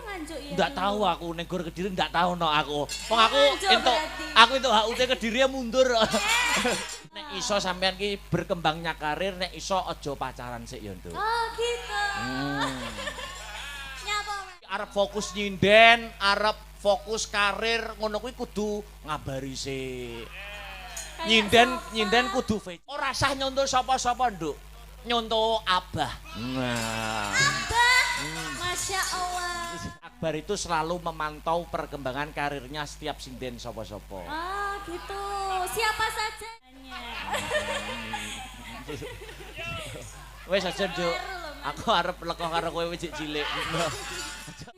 nganjuk ya? Ndak tahu aku ning Gor Kediri ndak tahu no aku. Wong aku Nganjuk entuk berarti. HUT Kediri ya mundur. Nek iso sampean ki berkembangnya karir, nek iso aja pacaran sik ya, Nduk. Oh gitu. Nyapa Mas? Arep fokus nyinden, arep fokus karir, ngono kuwi kudu ngabari sik. Nyinden kudu VC. Ora sah nyontoh sapa-sapa, Nduk. Nyontoh Abah. Nah. Abah. Masya Allah. Akbar itu selalu memantau perkembangan karirnya setiap sinden sapa-sapa. Oh gitu. Siapa saja? Wes aja, Nduk. Aku arep leko karo kowe wis cilik.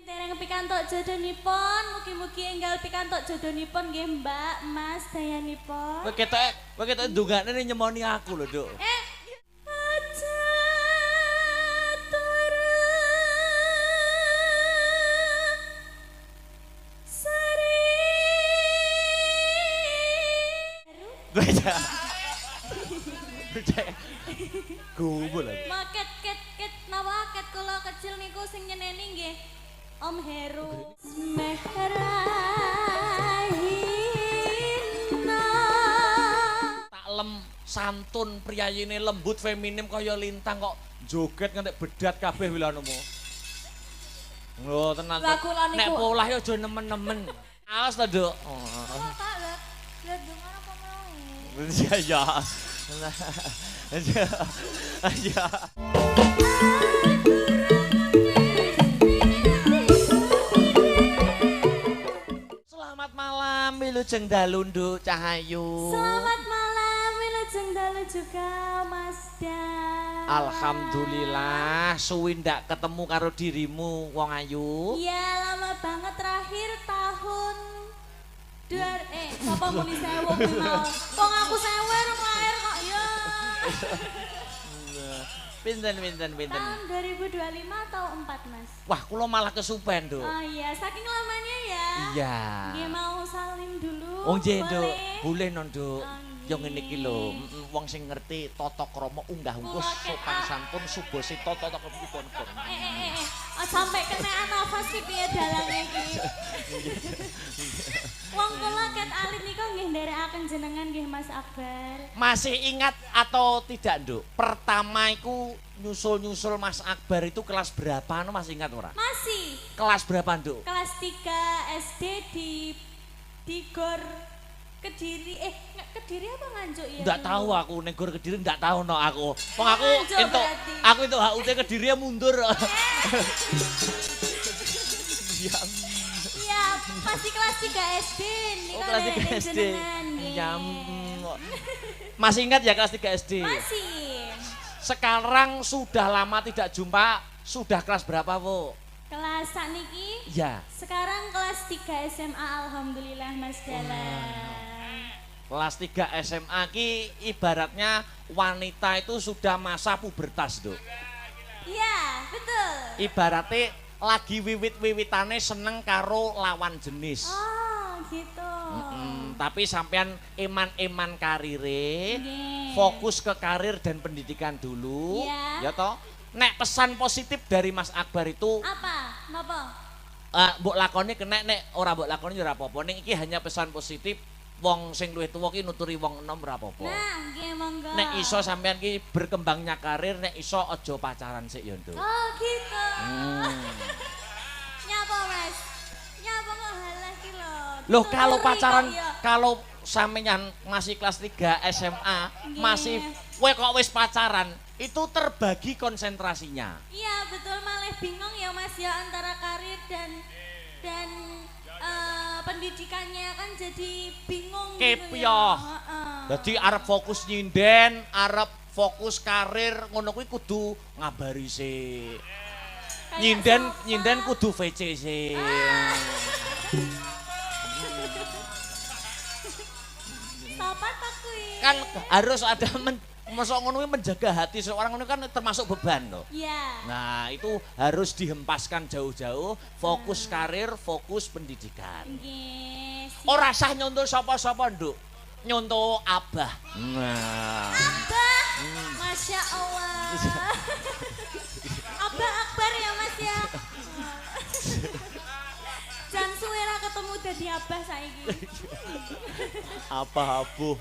Dereng pikantuk jodohnipun, mugi-mugi enggal pikantuk jodohnipun nggih Mbak, Mas dayanipun. Kowe ketok ndongane nyemoni aku lho, Nduk. Aja turu seri. Kowe aja. Gumul aku. Maket ket nawa ket kula kecil niku sing nyeneni nggih Om Heru. Mehrahina. Taklem santun priyayine lembut feminim kaya lintang kok joget nganti bedat kabeh wilanomu. Lho tenan. Lah kula niku- Nek polah ya aja nemen-nemen. Awas ta, Nduk. Oh, tak lah dengar apa mau? Iya ya. Ya. Selamat malam Wilujeng dalu Nduk Cahayu. Selamat malam, wilujeng dalu juga Mas Dan. Alhamdulillah suwi ndak ketemu karo dirimu wong ayu. Iya lama banget terakhir tahun sapa muni sewu kuwi mau. Wong aku sewu rong lahir kok ya. Pinten. Tahun 2025 atau 4 Mas? Wah, kula malah kesupen, Nduk. Oh iya, saking lamanya ya. Iya. Nggih mau salim dulu. Oh nggih, Nduk. boleh? Boleh no, Nduk. Oh, Yo ngene iki lho, nggih. wong sing ngerti tata krama unggah-ungguh Kula ket sopan santun subosita tata kepipun. Oh, sampai kenaan nafas ki piye dalange iki. Wong kula ket alit niku nggih nderekaken jenengan nggih Mas Akbar. Masih ingat atau tidak, Nduk? Pertama iku nyusul Mas Akbar itu kelas berapa? Anu masih ingat ora? Masih Kelas berapa, Nduk? kelas 3 SD di Gor Kediri. Kediri apa Nganjuk ya? Ndak dulu? tahu aku ning Gor Kediri ndak tahu no aku. Wong aku Nganjuk entuk berarti. HUT Kediri ya mundur. Ya, Iya, masih kelas 3 SD nih oh, kelas 3 SD. Ya, masih ingat ya kelas 3 SD? Masih. Sekarang sudah lama tidak jumpa, sudah kelas berapa, Bu? Kelas sakniki Ya, sekarang kelas 3 SMA alhamdulillah Mas Dalan. kelas 3 SMA ki ibaratnya wanita itu sudah masa pubertas, Nduk. Iya, betul. Ibaratnya lagi wiwit-wiwitane seneng karo lawan jenis. Oh, gitu. Tapi sampean eman-eman karire, Nggih. fokus ke karir dan pendidikan dulu, Iya. ya toh. Nek pesan positif dari Mas Akbar itu, Apa? Napa? mbok lakoni kena, nek ora mbok lakoni ora apa-apa. Ning iki hanya pesan positif, wong sing luwih tuwa ki nuturi wong enom ora apa-apa. Nah, nggih monggo. Nek iso sampean ki berkembangnya karir, nek iso aja pacaran sik ya, Nduk. Oh, gitu. Hmm. Nyapa, Mas? Nyapa kok halah ki lho. Loh kalau Dituturi pacaran, kok ya. kalau sampeyan masih kelas 3 SMA, Nggih. masih kowe kok wis pacaran, itu terbagi konsentrasinya. Iya, betul malah bingung ya Mas ya antara karir dan pendidikannya kan jadi bingung gitu ya. Kepyoh. Heeh. Jadi arep fokus nyinden, arep fokus karir, ngono kuwi kudu ngabari sik. Kayak Nyinden sofa. kudu VC sik. Sopan tak kuwi. Kan harus ada mosok ngono kuwi menjaga hati seorang ngono kan termasuk beban loh. Iya. Nah, itu harus dihempaskan jauh-jauh, fokus karir, fokus pendidikan. Nggih. Ora sah nyontoh sapa-sapa, Nduk. Nyontoh Abah. Nah. Abah. Masya Allah. Abah Akbar ya Mas ya. dadi abah saiki. Apa abuh?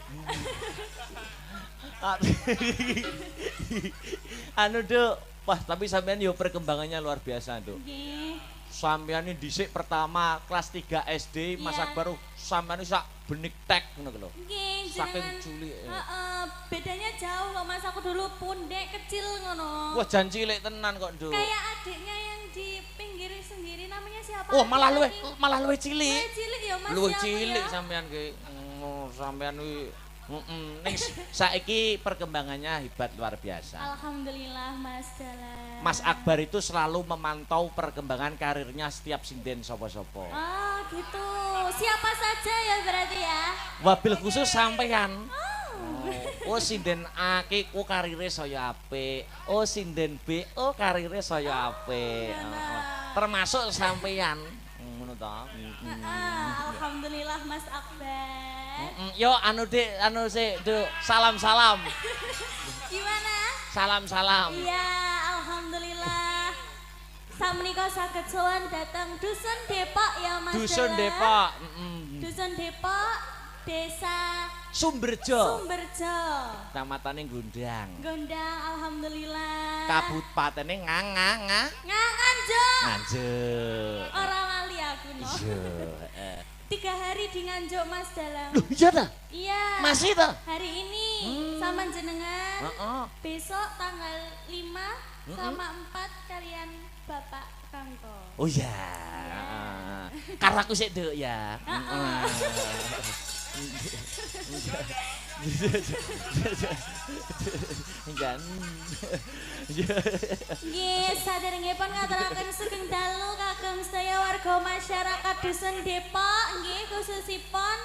Anu Duk, wah tapi sampean yo perkembangannya luar biasa Duk. Nggih. Sampean ini dhisik pertama kelas 3 SD, Mas Iya. Akbar sampean sak benik tek ngono lho. Nggih, Saking jenengan. cilik. Heeh, bedanya jauh kok Mas, aku dulu pundek kecil ngono. Wah jan cilik tenan kok Duk. Kayak adiknya yang di pinggir sendiri namanya siapa? Wah malah luwih Lagi? malah cilik. Luwih cilik ya Mas. Luwih ya, aku cilik ya. sampean ki. Sampean kuwi ning saiki perkembangannya hebat luar biasa. Alhamdulillah Mas Dalan. Mas Akbar itu selalu memantau perkembangan karirnya setiap sinden sopo-sopo. Oh gitu. Siapa saja ya berarti ya? Wabil khusus sampean. Oh. Oh sinden A ki ku karire saya apik. Oh sinden B oh karire saya apik. Termasuk sampean. Ngono ta. Alhamdulillah Mas Akbar. Yo anu Dik, anu sik, Duk. Salam-salam. Gimana? Salam-salam. Iya, alhamdulillah. Sakmenika saged sowan datang Dusun Depok ya Mas. Dusun Dala. Depok. Dusun Depok, Desa Sumberjo. Sumberjo. Kecamatan Gondang. Gondang, alhamdulillah. Kabupatene Ngangangan. Nganjuk. Nganjuk. Orang lali aku no. Iya, heeh. 3 hari di Nganjuk Mas Dalang. Loh, iya ta? Iya. Masih ta? Hari ini sama jenengan. Heeh. Besok tanggal 5 sama 4 kalian Bapak Kanto. Oh iya. Karena aku sik Duk ya. Enggak. Nggih, saderengipun ngaturaken sugeng dalu kagem sedaya warga masyarakat Dusun Depok, nggih khususipun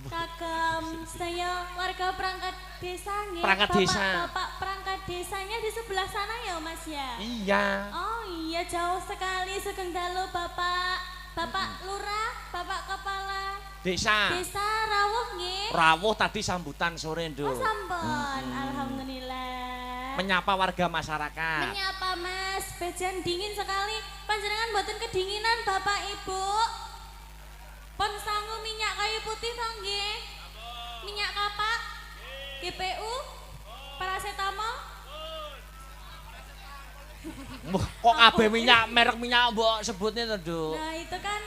kagem sedaya warga perangkat desa nggih. Perangkat desa. Bapak perangkat desanya di sebelah sana ya, Mas ya? Iya. Oh iya, jauh sekali sugeng dalu Bapak Lurah, Bapak Kepala Desa. Desa Rawuh nggih. Rawuh tadi sambutan sore, Oh Nduk. sampun, alhamdulillah. Menyapa warga masyarakat. Menyapa Mas, bejan dingin sekali. Panjenengan mboten kedinginan Bapak Ibu. Pon sangu minyak kayu putih to nggih? Minyak kapak? GPU? Paracetamol? Kok kabeh merek minyak mbok sebutnya to, Nduk? Nah, itu kan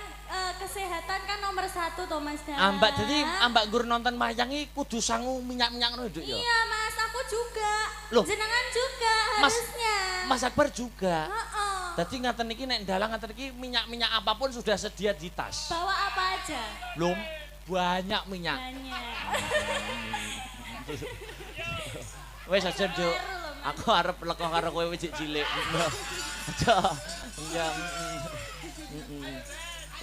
kesehatan kan nomor 1 toh Mas Dara. Ambak jadi ambak gur nonton wayang iki kudu sangu minyak-minyak ngono, Nduk ya. Iya Mas, aku juga. Loh. Jenengan juga Mas- harusnya. Mas Akbar juga. Heeh. Jadi ngaten iki nek dalang ngaten iki minyak-minyak apapun sudah sedia di tas. Bawa apa aja? Belum banyak minyak. Banyak. Wes aja, Nduk. Aku arep leko karo kowe wis cilik. Aja. Enggak.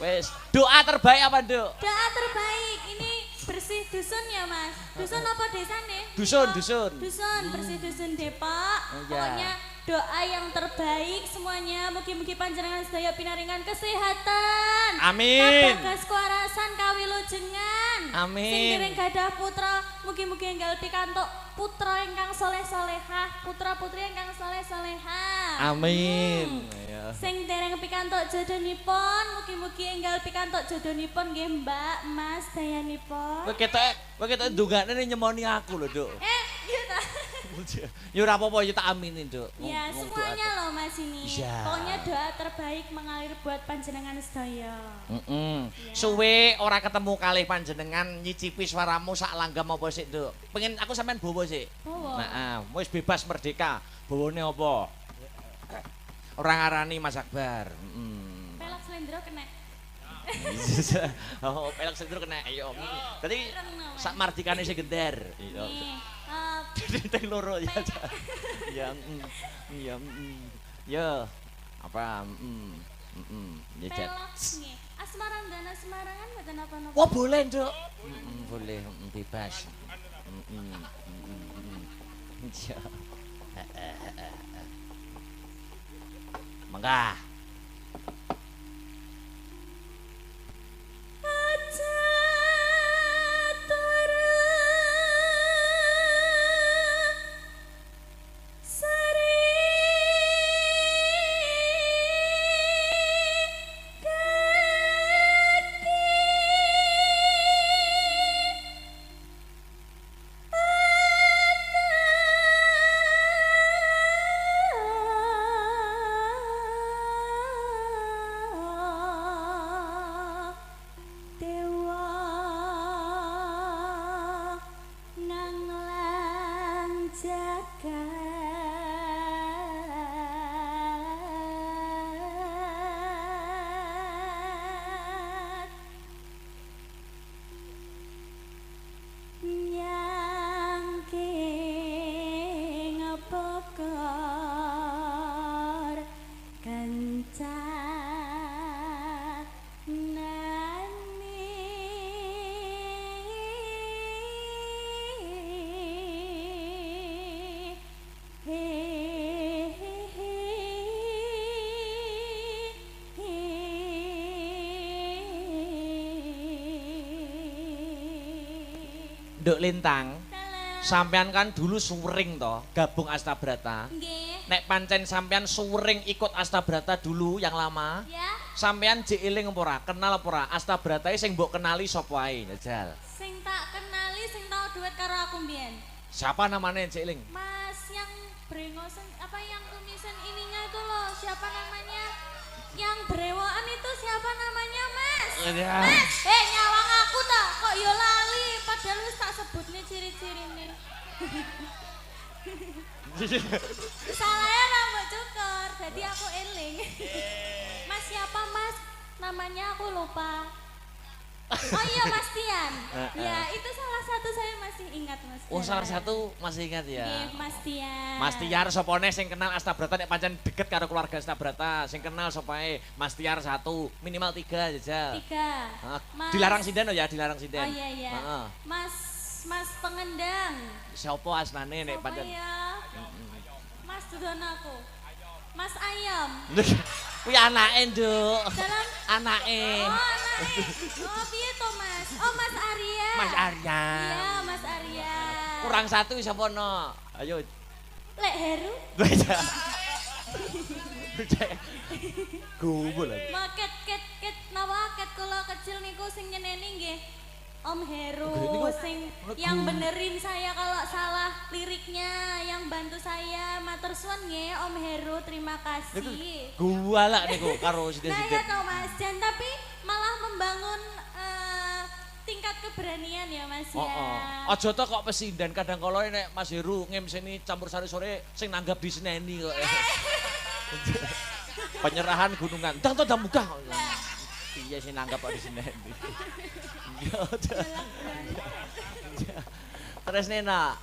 Wes, doa terbaik apa, Nduk? Doa terbaik ini bersih dusun ya Mas. Dusun apa desa nih? Dusun, Oh, dusun. Dusun, bersih dusun Depok. Oh, iya. Pokoknya doa yang terbaik semuanya. Mugi-mugi panjenengan sedaya pinaringan kesehatan. Amin. Kabagas kewarasan kawilujengan. Amin. Sing dereng gadah putra, mugi-mugi enggal pikantuk putra ingkang soleh-solehah, putra-putri ingkang soleh-solehah. Amin. Ya. Sing dereng pikantuk jodohnipun, mugi-mugi enggal pikantuk jodohnipun nggih Mbak, Mas dayanipun. Kowe ketok ndongane nyemoni aku lho, Nduk. Iya ta. Ya ora apa-apa ya tak aminin, Nduk. Ya, Ngomong semuanya doa. loh Mas ini. Iya. Pokoknya doa terbaik mengalir buat panjenengan sedaya. Suwe ora ketemu kalih panjenengan nyicipi suaramu sak langgam apa sik, Nduk? Pengen aku sampean bawa sik. Bawa. Nah, wis bebas merdeka. Bawane apa? Ora ngarani Mas Akbar. Pelak slendro kena. Oh, pelak sendur kena. Ayo. Tadi Ireng, no, Mas. sak mardikane sing gender. Iya. Nih, Teng loro ya. Ya. Ya. Ya. Apa? Ya Jat. pelak nih. Asmarandana Semarangan mboten apa-apa. Wah, boleh, Nduk. Boleh, bebas. Ya. Mangga. Aja turun seri Nduk Lintang, Dalam. sampean kan dulu suwering toh, gabung Astabrata. Nggih. Nek pancen sampean suwering ikut Astabrata dulu yang lama, Ya. sampean jek eling apa ora? Kenal apa ora? Astabrata sing mbok kenali sapa ae, Jajal. Sing tak kenali sing tau duet karo aku mbiyen. Siapa namanya jek eling? Mas yang brengosen apa yang tumisan ininya itu loh, siapa namanya? Yang brewokan itu siapa namanya, Mas? Ya. Mas, nyawang aku ta, kok yo lali padahal wis tak sebut nih ciri-cirine. Salahnya rambut cukur, jadi aku eling. Mas siapa Mas? Namanya aku lupa. Oh iya Mas Tian. Ya itu salah satu saya masih ingat Mas. Oh salah satu masih ingat ya. Nggih, Mas Tian. Mas Tiar sopone sing kenal Astabrata nek pancen deket karo keluarga Astabrata, sing kenal sopae Mas Tiar 1, minimal 3 Jajal. 3. Mas. Dilarang sinden oh ya, dilarang sinden. Oh iya iya. Heeh. Mas pengendang. Siapa asmane nek Siapa pancen? ya? Mas dudon aku. Mas Ayam. Kuwi anake, Nduk. Dalam Anake. Oh, anake. Oh, piye to, Mas? Oh, Mas Arya. Mas Arya. Iya, Mas Arya. Kurang 1 sapa no? Ayo. Lek Heru. Gumun aku. Mau ket nawa ket kula kecil niku sing nyeneni nggih. Om Heru sing yang benerin saya kalau salah liriknya, yang bantu saya matur suwun nggih Om Heru, terima kasih. Gua lah niku karo Nah ya sithik-sithik. toh Mas, dan tapi malah membangun tingkat keberanian ya Mas ya. Aja to kok pesinden kadang kala nek Mas Heru ngemseni campur sari sore sing nanggap diseneni kok. Penyerahan gunungan. Ndang to ndang munggah. Iya sih nanggap kok diseneni. Terus Nena.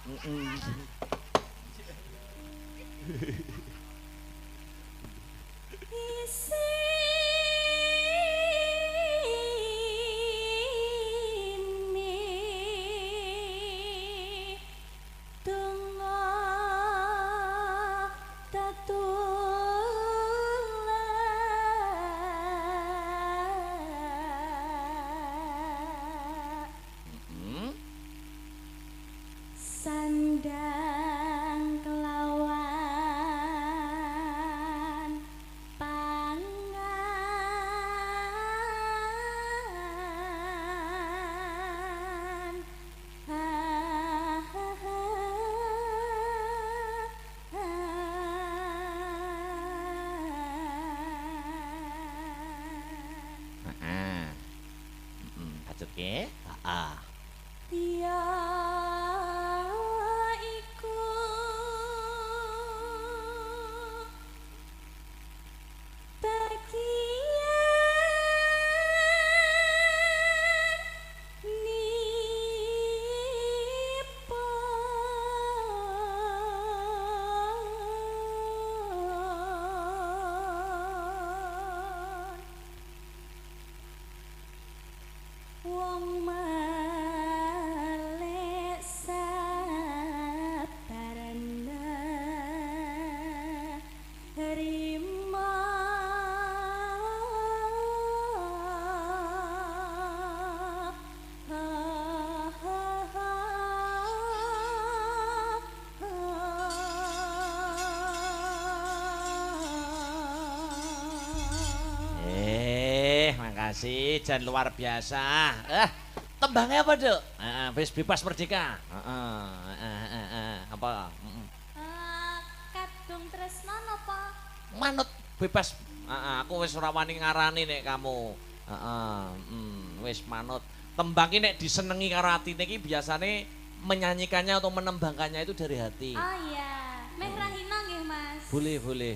Sandang kelawan pangan Pacut ke? Heeh. ya iku bagian nipun wong malek sabarana rima Makasih, jan luar biasa. Tembangnya apa, Duk? Wis bebas merdeka. Apa? kadung tresno napa Manut bebas. Aku wis ora wani ngarani nek kamu. Wis manut. Tembang iki nek disenengi karo atine iki biasane menyanyikannya atau menembangkannya itu dari hati. oh iya meh rahina nggih Mas Boleh, boleh.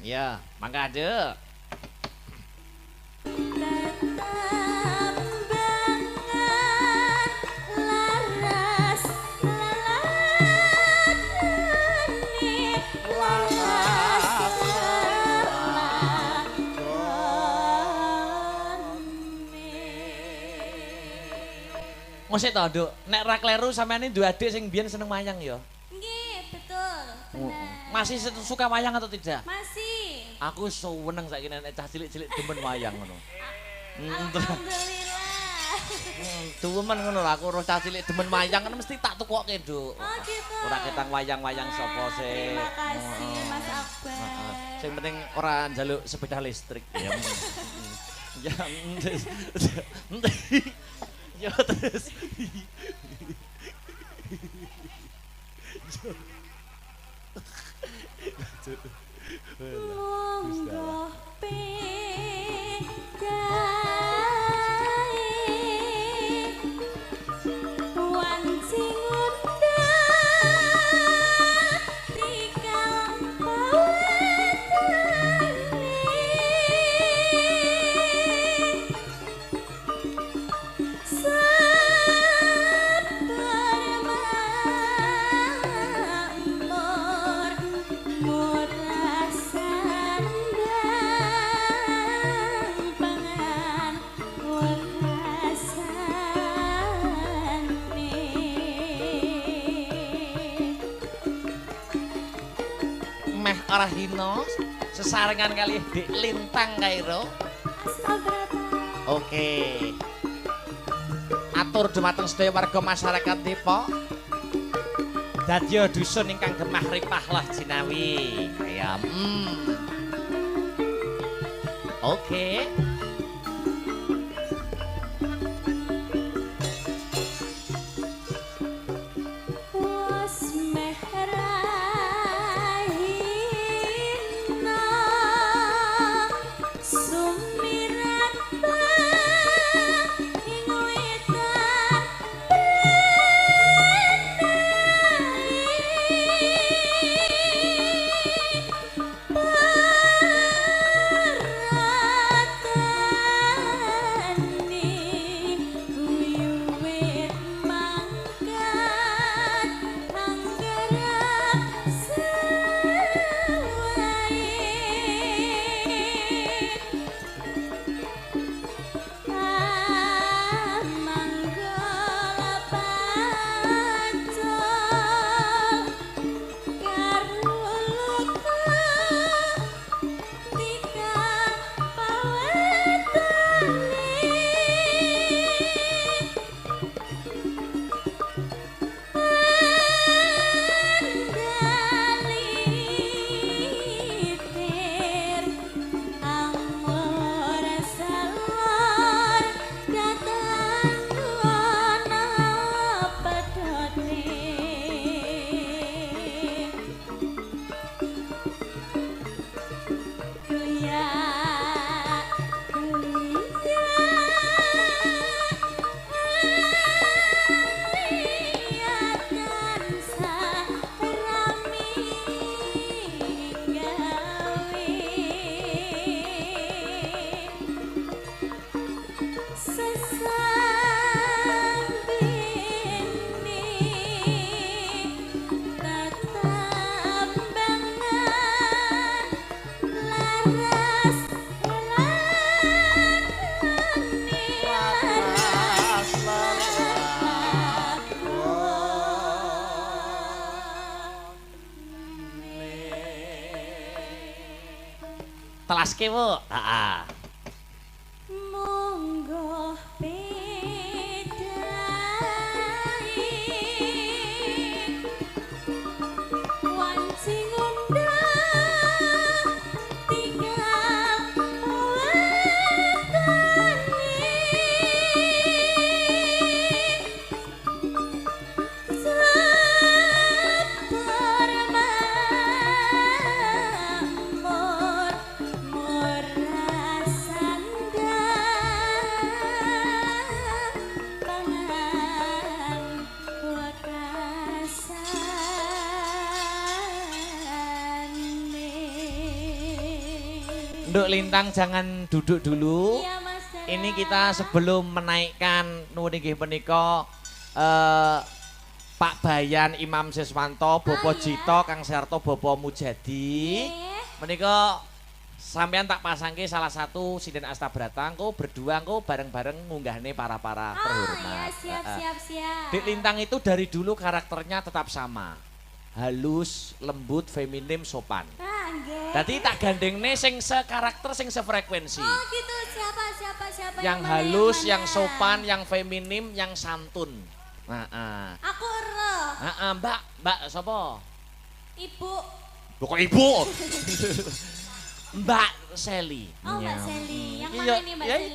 Ya, mangga, Duk. Tetambangan laras laladane laras Mosok to, Nduk, nek ra kleru sampeyan duwe adik sing biyen seneng wayang ya. nggih betul benar Masih suka wayang atau tidak? masih Aku seneng saiki nek cah cilik-cilik demen wayang ngono. alhamdulillah Demen ngono lho aku ora cah cilik demen wayang kan mesti tak tukokke, Nduk. Oh gitu. Ora ketang wayang-wayang sapa sih. Terima kasih Mas Akbar. Sing penting ora njaluk sepeda listrik ya. Ya. Ya terus. Monggo Meh ora hina sesarengan kali Dik Lintang Kairo. Oke. Atur dumateng sedaya warga masyarakat Depok. Dadya dusun ingkang gemah ripah lah jinawi. Ya. Oke. Telaske, Bu. Heeh. Monggo Nduk Lintang jangan duduk dulu. Iya, Mas. Ini kita sebelum menaikkan nuwun inggih menika Pak Bayan Imam Siswanto, Bapak Jito, Kang Serto, Bapak Mujadi. Menika sampean tak pasangke salah satu sinden Astabrata engko berdua engko bareng-bareng ngunggahne para terhormat. Ya, siap. Dik Lintang itu dari dulu karakternya tetap sama. Halus, lembut, feminim, sopan. nggih. Dadi tak gandengne sing sekarakter sing sefrekuensi. Oh gitu, siapa Yang mana, halus, mana? yang sopan, yang feminim, yang santun. Aku ero. Mbak sapa? Ibu. Kok ibu? Mbak Sally. Oh Mbak Sally, yang Iya, mana ini Mbak ya Sally?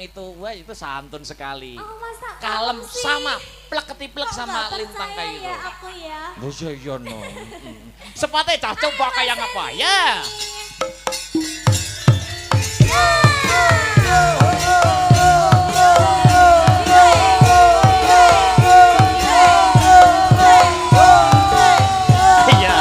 itu, wah itu santun sekali. Oh masa Kalem kamu sih? sama, plek ketiplek Kok sama nggak lintang percaya kayak gitu. ya aku ya. Oh iya no. Sepatnya cah coba kayak apa ya? Iya.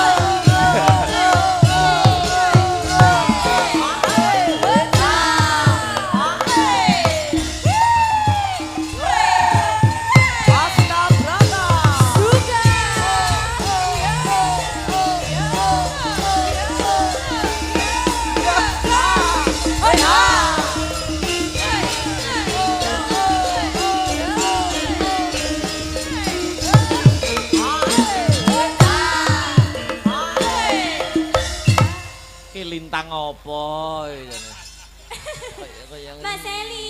Ki lintang opo jane. Mbak Sally,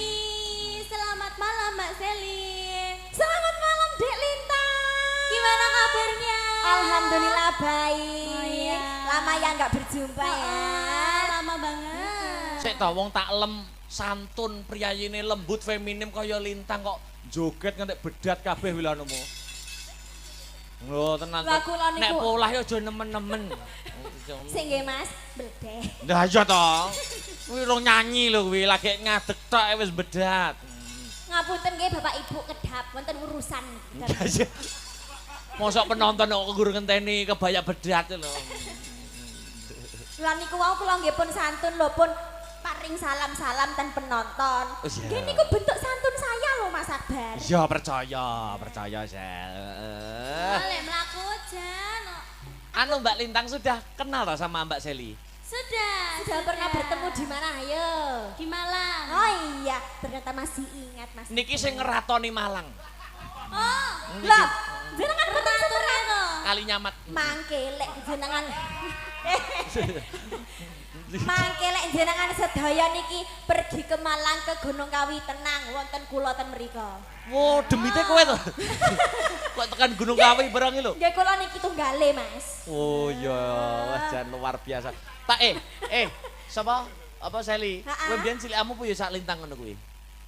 selamat malam Mbak Sally. Selamat malam Dek Lintang. Gimana kabarnya? Alhamdulillah baik. Oh, iya. Lama ya nggak berjumpa ya. Lama banget. Sik ta wong tak santun priyayine lembut feminim kaya lintang kok joget ngantek bedat kabeh wilanemu. Lho tenan. Lah, kula niku- Nek polah ya aja nemen-nemen. Sing nggih Mas, bledeh. Lah iya to. Kuwi rong nyanyi lho kuwi lagi ngadeg tok wis bedat. Ngapunten nggih Bapak Ibu kedap wonten urusan. Mosok penonton kok guru ngenteni kebaya bedat lho. Lah niku wau kula nggih pun santun lho pun paring salam-salam ten penonton. Oh, iya. Nggih niku bentuk santun saya lho Mas Akbar. Ya percaya Sel. Boleh melaku Jan. Anu Mbak Lintang sudah kenal tak sama Mbak Sally? Sudah pernah bertemu di mana ayo? Di Malang. Oh iya, ternyata masih ingat Mas. Niki sing ngeratoni Malang. Oh, Lah, jenengan betul atur itu. Kali nyamat. mangkelek jenengan. Mangkelek jenengan sedaya niki pergi ke Malang ke Gunung Kawi tenang wonten kula ten mrika. Wo, demite kowe to. Kok tekan Gunung Kawi barang iki lho. Nggih kula niki tunggale, Mas. Oh iya, wah jan luar biasa. Tak sapa? Apa Sally? Ha-ha. Kowe mbiyen cilikmu po ya sak lintang ngono kuwi.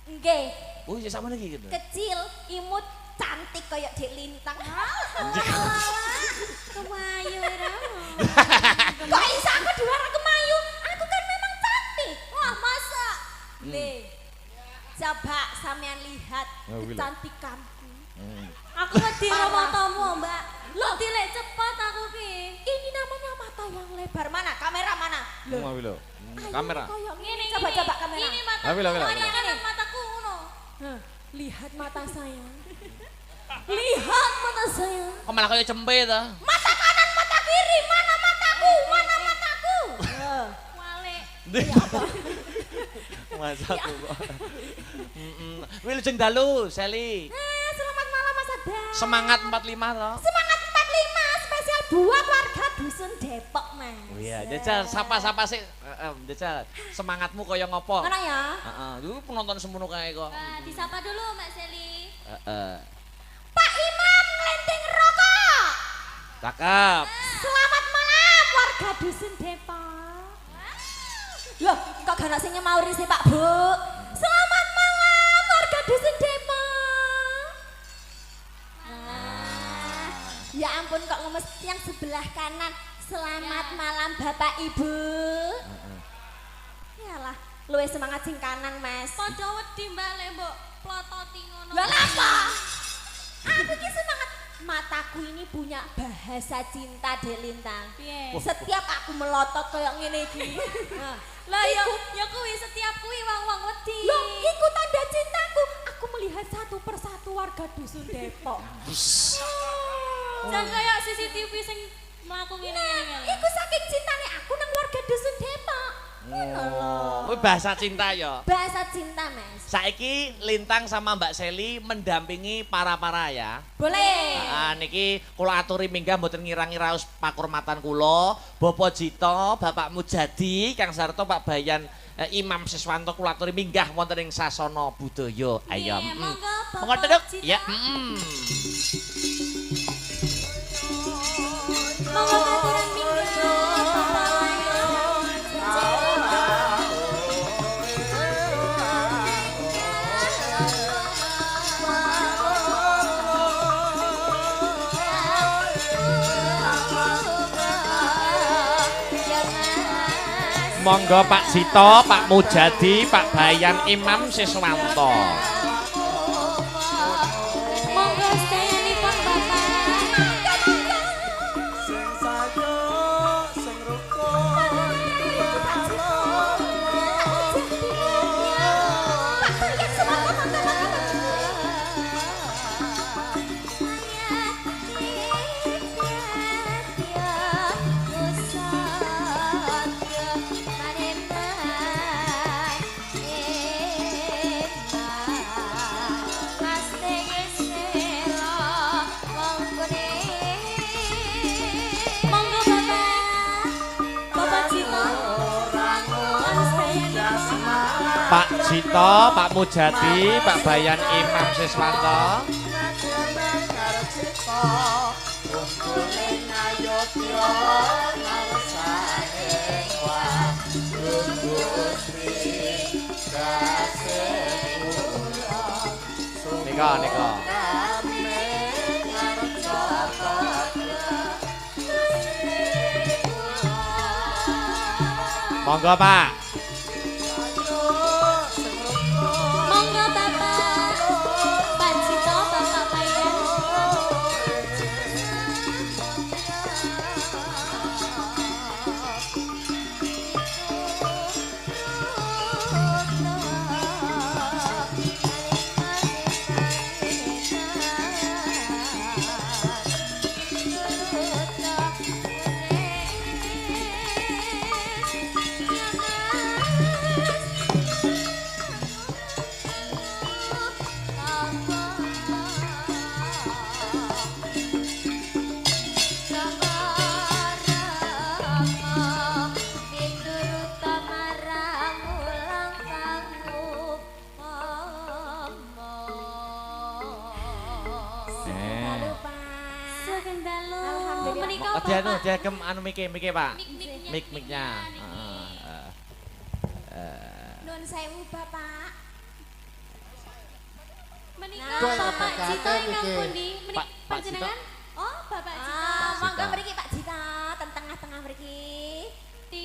Nggih, Oh ya sama iki gitu. kecil, imut, cantik kayak Dek Lintang. Kemayu ira. Kok bisa aku diwara kemayu? Aku kan memang cantik. Wah, masa? Nih, coba sampean lihat Oh, wila. kecantikanku. Aku wedi karo matamu, Mbak. Lo dilek cepet aku ki. Ini namanya mata yang lebar. Mana? Kamera mana? Loh, Mau lho. ayo Kamera. kayak Ngene gini. Coba kamera. Ini mata. Lah, wila. Kanan mataku ngono. Hah, lihat mata saya. Lihat mata saya. Kok malah kaya cempe ta? Mata kanan, mata kiri. Mana mataku? Mana mataku? Wale. Masa aku kok. Wil jeng dalu, Sally. Selamat malam Mas Abang. Semangat 45 to. Semangat 45 spesial buat warga dusun Depok, Mas. Oh iya, jajal sapa-sapa sih. Jajal semangatmu kaya ngopo? Mana ya? Heeh, dulu penonton semono kae kok. Disapa dulu Mbak Sally. Heeh. Pak Imam ngelenting rokok. Cakep. Selamat malam warga dusun Depok. Loh, kok gak ana sing nyemauri sih Pak Bu? Selamat malam warga dusun Depok. Ya ampun kok ngemes yang sebelah kanan. Selamat malam Bapak Ibu. Yalah, luwe semangat sing kanan, Mas. Padha wedi Mbak lek mbok plototi ngono. Lah apa? Aku ki semangat. Mataku ini punya bahasa cinta Dek Lintang. Piye? Setiap aku melotot kayak ngene iki. Nah, Lah ya kuwi setiap kuwi wong-wong wedi. loh, iku tanda cintaku. Aku melihat satu persatu warga dusun Depok. Jan kaya CCTV sing mlaku ngene-ngene. Iku saking cintane aku nang warga dusun Depok. Ngono lho. Kuwi bahasa cinta ya. Bahasa cinta, Mas. Saiki Lintang sama Mbak Seli mendampingi para ya. Boleh. Niki kula aturi minggah mboten ngira-ngira raos pakurmatan kula, Bapak Jito, Bapak Mujadi, Kang Sarto, Pak Bayan, Imam Siswanto kula aturi minggah wonten ing sasana budaya. Ayo. Monggo Duk. Ya. Monggo katuran minggah. Monggo Pak Jito, Pak Mujadi, Pak Bayan, Imam Siswanto. Monggo sedayanipun Bapak. Sing sayo sing rukun Monggo Bapak. Bapak Jito. Pak Jito, Pak Mujadi, Pak Bayan, Imam Siswanto. Nika. Monggo Pak. Monggo Bapak. Pak Jito, Bapak Bayan. Dia anu mike Pak. Mik-miknya. Nuwun sewu Bapak. Menika Nah, Bapak apa Jito kate ingkang niki? pundi? Pak Panjenengan? Oh, Bapak Jito. Monggo mriki Pak Jita, ten tengah-tengah mriki. Di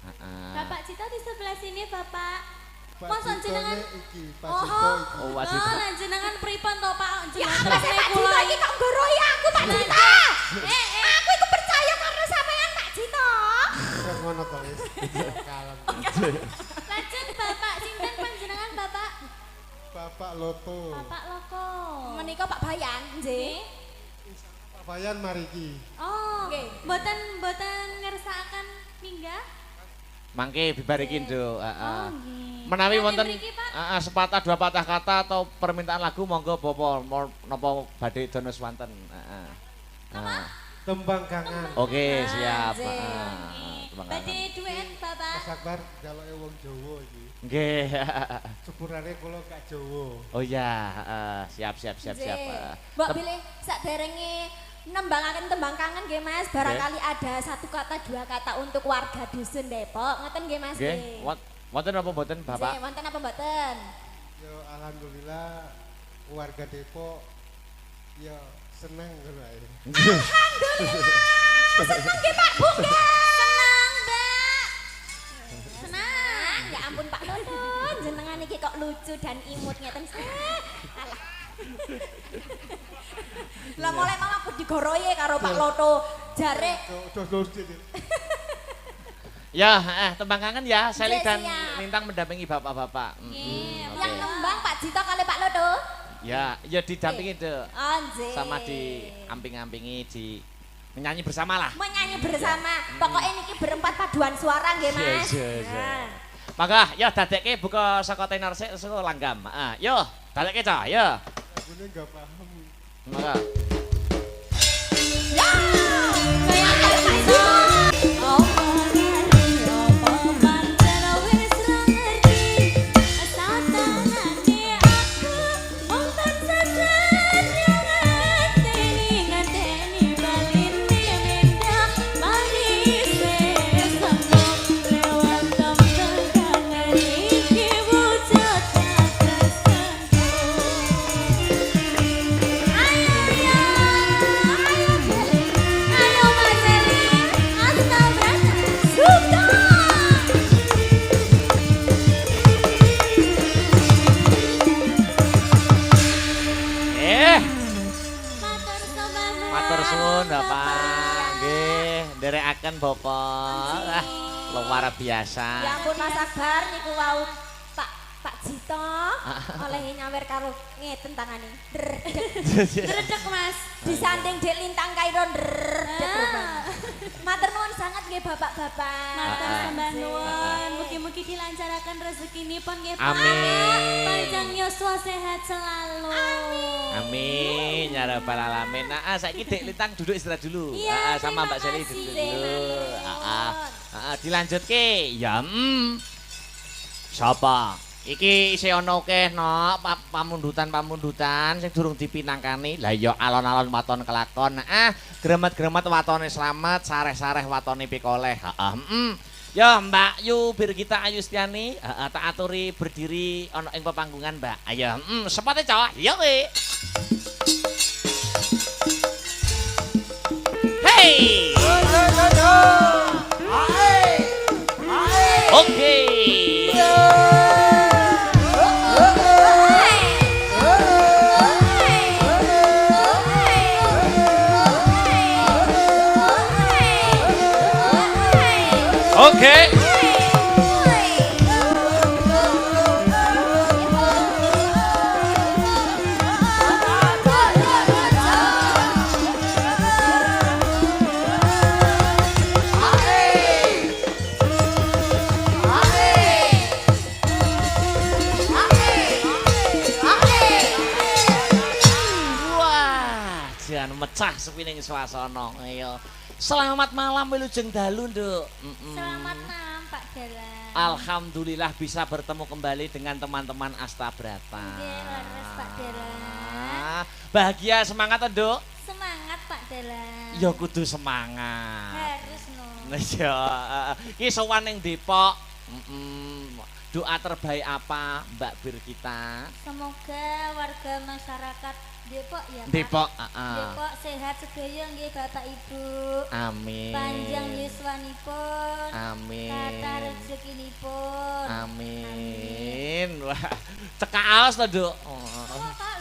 Nah. Bapak Jito di sebelah sini, Bapak. Pak Mosok Jito jenengan iki, Pak Jito iki. Oh, Pak Jito. nah jenengan pripun to, Pak? Ya Jenengan apa sih Pak Jito kula iki kok nggorohi aku Pak Jito? Aku iku percaya karena sampean Pak Jito. Kok ngono to wis. Kalem. Lajeng Bapak sinten panjenengan, Bapak? Bapak Loto. Bapak Loko. Menika Pak Bayan, nggih. Pak Bayan mariki. Oh, Nggih. mboten ngersakaken minggah? Mangke bibariki Nduk, Oh, nggih. Menawi Nanti wonten mriki, Pak. sepatah dua patah kata atau permintaan lagu monggo Bapak napa badhe dono swanten. Tembang kangen. Oke, siap. Nggih. Tembang Badhe kangen. duet, Bapak. Mas Akbar jaloke wong Jawa iki. Nggih. Sepurane kula gak Jawa. Oh iya, siap. Mbok pilih saderenge nembangaken tembang kangen nggih Mas, barangkali ada satu kata dua kata untuk warga dusun Depok. Ngoten nggih Mas Nggih. Wonten apa mboten, Bapak? Nggih, wonten apa mboten? Yo alhamdulillah warga Depok yo seneng ngono ae. Seneng nggih Pak Bu nggih. Senang, Mbak. Senang. Ya ampun Pak Loto, jenengan iki kok lucu dan imut ngeten sih. Alah. Lah mulai mau aku digoroye karo Pak Loto. Jare Dos. Ya, tembang kangen ya, Seli Nggih, dan siap. Lintang mendampingi bapak-bapak. Nggih, Oke. yang nembang Pak Jito kali Pak Loto. Ya didampingi Dek. Oh, nggih. Sama di amping-ampingi di menyanyi bersama lah. Menyanyi bersama. Pokoknya niki berempat paduan suara nggih Mas. Iya. Nah. Maka ya dadekke buka saka tenar sik saka langgam. Heeh, yo dadekke cah, ya. Lagune enggak paham. Maka matur suwun Bapak. Nggih, nderekaken Bapak. Luar biasa. Ya ampun Mas Akbar niku wau Pak Jito oleh nyawer karo ngeten tangane. Dredeg Mas. Disanding Dek Lintang Kairo Matur nuwun sangat nggih Bapak-bapak. Matur sembah nuwun. Mugi-mugi dilancaraken rezekinipun nggih Pak. Amin. Panjang yuswa sehat selalu. Amin ya rabbal alamin. Nah, saiki Dek Lintang duduk istirahat dulu. Iya, Sama terima Mbak Seli kasih. duduk Terima dulu. kasih. Dilanjutke. Ya, Sapa? Iki isih ana akeh no pamundutan sing durung dipinangkani. Lah ya alon-alon waton kelakon. Gremet-gremet watone slamet, sareh-sareh watone pikoleh. Ya Mbak Yu Birgita Ayustiani, tak aturi berdiri ana ing pepanggungan Mbak. Ayo, sepate cowok. Ya kowe. Hey. Oke. Oke. Wah, jan mecah sepining swasana. Ayo. Selamat malam wilujeng dalu, Nduk. Selamat malam Pak Dalang. Alhamdulillah bisa bertemu kembali dengan teman-teman Astabrata. Nggih, leres Pak Dalang. Bahagia semangat, Nduk. Semangat Pak Dalang. Ya kudu semangat. Harus no. Nah, ya. Iki sowan ning Depok. Doa terbaik apa Mbak Birgita? Semoga warga masyarakat Depok ya Pak. Depok, Depok sehat sedaya nggih Bapak Ibu. Amin. Panjang yuswanipun. Amin. Kathah rezekinipun. Amin. Wah, cekak aos to, Nduk. Oh, Pak,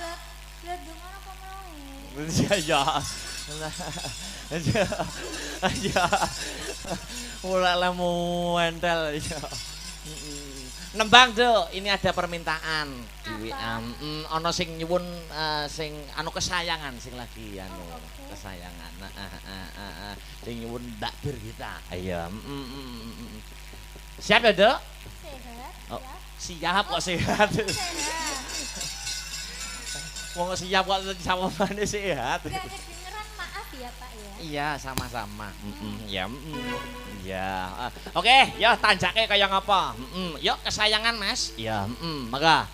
lihat dengar apa mau? Ya. Ya. Ya. Ora lemu entel ya. Nembang, Duk, ini ada permintaan di WA. Ono sing nyuwun sing anu kesayangan sing lagi anu kesayangan. Sing nyuwun Mbak Birgita. Ayo. Siap ya, Duk? Sehat. Oh, Ya. siap kok sehat. Sehat. Wong siap kok jawabane sehat. Gak kedengeran maaf ya Pak ya. Iya, sama-sama. Ya, ya. Oke, ya tanjake kaya ngapa? Yuk kesayangan, Mas. Ya, maka.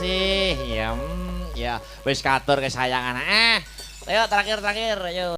kasih. Ya, ya wis katur kesayangan. Ayo terakhir, ayo.